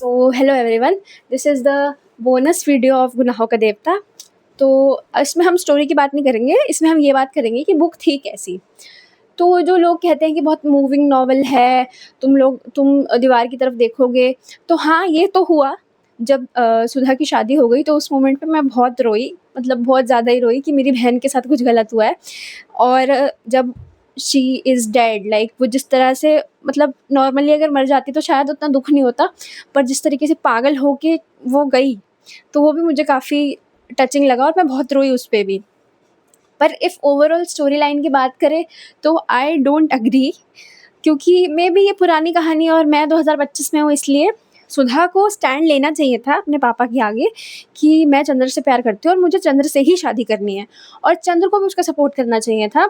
So hello everyone, this is the bonus video of गुनाहों का देवता। तो इसमें हम स्टोरी की बात नहीं करेंगे, इसमें हम ये बात करेंगे कि बुक थी कैसी। तो जो लोग कहते हैं कि बहुत मूविंग नॉवल है, तुम दीवार की तरफ देखोगे, तो हाँ, ये तो हुआ। जब सुधा की शादी हो गई तो उस मोमेंट पे मैं बहुत रोई, मतलब बहुत ज़्यादा ही रोई कि मेरी बहन के साथ कुछ गलत हुआ है। और जब शी इज़ डेड, लाइक वो जिस तरह से, मतलब नॉर्मली अगर मर जाती तो शायद उतना दुःख नहीं होता, पर जिस तरीके से पागल होके वो गई, तो वो भी मुझे काफ़ी टचिंग लगा और मैं बहुत रोई उस पे भी। पर इफ़ ओवरऑल स्टोरी लाइन की बात करें तो आई डोंट एग्री, क्योंकि मेबी ये पुरानी कहानी और मैं 2025 में हूँ, इसलिए सुधा को स्टैंड लेना चाहिए था अपने पापा के आगे कि मैं चंद्र से प्यार करती हूँ और मुझे चंद्र से ही शादी करनी है, और चंद्र को भी उसका सपोर्ट करना चाहिए था।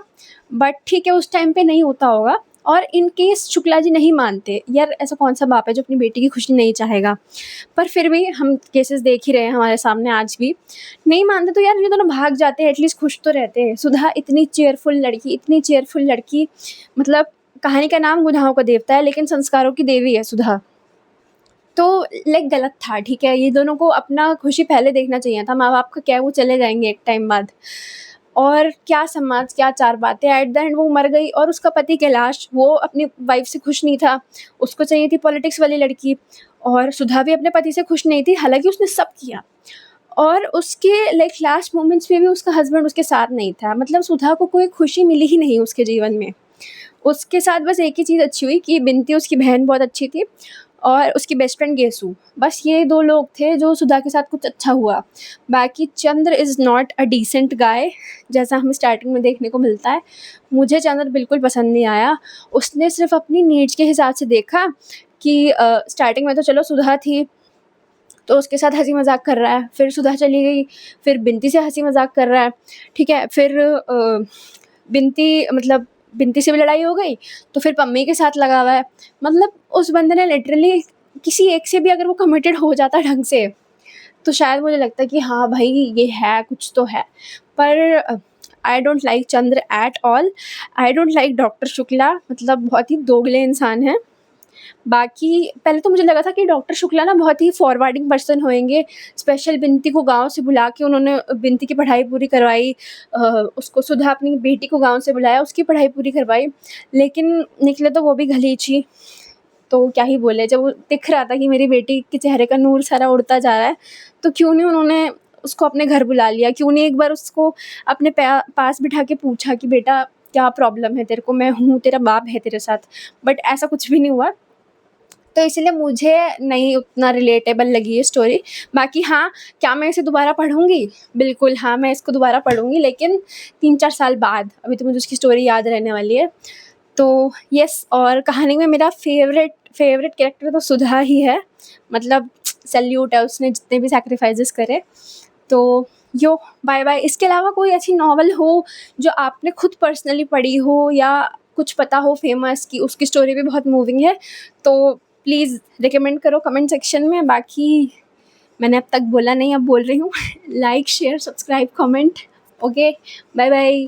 बट ठीक है, उस टाइम पे नहीं होता होगा। और इन केस शुक्ला जी नहीं मानते, यार ऐसा कौन सा बाप है जो अपनी बेटी की खुशी नहीं चाहेगा। पर फिर भी हम केसेस देख ही रहे हैं हमारे सामने आज भी। नहीं मानते तो यार ये दोनों भाग जाते हैं, एटलीस्ट खुश तो रहते हैं। सुधा इतनी चेयरफुल लड़की, इतनी चेयरफुल लड़की, मतलब कहानी का नाम गुनाहों का देवता है लेकिन संस्कारों की देवी है सुधा। तो लाइक गलत था, ठीक है, ये दोनों को अपना खुशी पहले देखना चाहिए था। माँ बाप का क्या है, वो चले जाएंगे एक टाइम बाद। और क्या समाज, क्या चार बातें, एट द एंड वो मर गई और उसका पति कैलाश, वो अपनी वाइफ से खुश नहीं था, उसको चाहिए थी पॉलिटिक्स वाली लड़की। और सुधा भी अपने पति से खुश नहीं थी, हालांकि उसने सब किया। और उसके लाइक लास्ट मोमेंट्स में भी उसका हस्बैंड उसके साथ नहीं था, मतलब सुधा को कोई खुशी मिली ही नहीं उसके जीवन में। उसके साथ बस एक ही चीज़ अच्छी हुई कि बिनती, उसकी बहन, बहुत अच्छी थी, और उसकी बेस्ट फ्रेंड गेसु। बस ये 2 लोग थे जो सुधा के साथ कुछ अच्छा हुआ। बाकी Chandra is not a decent guy, जैसा हमें स्टार्टिंग में देखने को मिलता है। मुझे चंद्र बिल्कुल पसंद नहीं आया। उसने सिर्फ़ अपनी नीड्स के हिसाब से देखा कि स्टार्टिंग में तो चलो सुधा थी, तो उसके साथ हँसी मज़ाक कर रहा है, फिर सुधा चली गई, फिर बिनती से हँसी मज़ाक कर रहा है, ठीक है? फिर बिनती से भी लड़ाई हो गई, तो फिर पम्मी के साथ लगा हुआ है। मतलब उस बंदे ने लिटरली किसी एक से भी अगर वो कमिटेड हो जाता ढंग से, तो शायद मुझे लगता है कि हाँ भाई, ये है, कुछ तो है। पर I don't like Chandra at all. I don't like doctor Shukla, मतलब बहुत ही दोगले इंसान हैं। बाकी पहले तो मुझे लगा था कि डॉक्टर शुक्ला ना बहुत ही फॉरवर्डिंग पर्सन होंगे। स्पेशल बिनती को गाँव से बुला के उन्होंने बिनती की पढ़ाई पूरी करवाई। उसको सुधा अपनी बेटी को गाँव से बुलाया, उसकी पढ़ाई पूरी करवाई। लेकिन निकले तो वो भी गलीच ही। तो क्या ही बोले, जब वो दिख रहा था कि मेरी बेटी के चेहरे का नूर सारा उड़ता जा रहा है, तो क्यों नहीं उन्होंने उसको अपने घर बुला लिया? क्यों नहीं एक बार उसको अपने पास बिठा के पूछा कि बेटा क्या प्रॉब्लम है तेरे को, मैं हूँ, तेरा बाप है तेरे साथ। बट ऐसा कुछ भी नहीं हुआ। तो इसीलिए मुझे नहीं उतना रिलेटेबल लगी ये स्टोरी। बाकी हाँ, क्या मैं इसे दोबारा पढ़ूँगी? बिल्कुल हाँ, मैं इसको दोबारा पढ़ूँगी, लेकिन 3-4 साल बाद। अभी तो मुझे उसकी स्टोरी याद रहने वाली है। तो येस, और कहानी में मेरा फ़ेवरेट कैरेक्टर तो सुधा ही है। मतलब सैल्यूट है, उसने जितने भी सैक्रिफाइसेस करे। तो यो, बाय-बाय। इसके अलावा कोई ऐसी नॉवल हो जो आपने खुद पर्सनली पढ़ी हो, या कुछ पता हो फ़ेमस कि उसकी स्टोरी भी बहुत मूविंग है, तो प्लीज़ रिकमेंड करो कमेंट सेक्शन में। बाकी मैंने अब तक बोला नहीं, अब बोल रही हूँ। Like, share, subscribe, comment. Okay, bye-bye.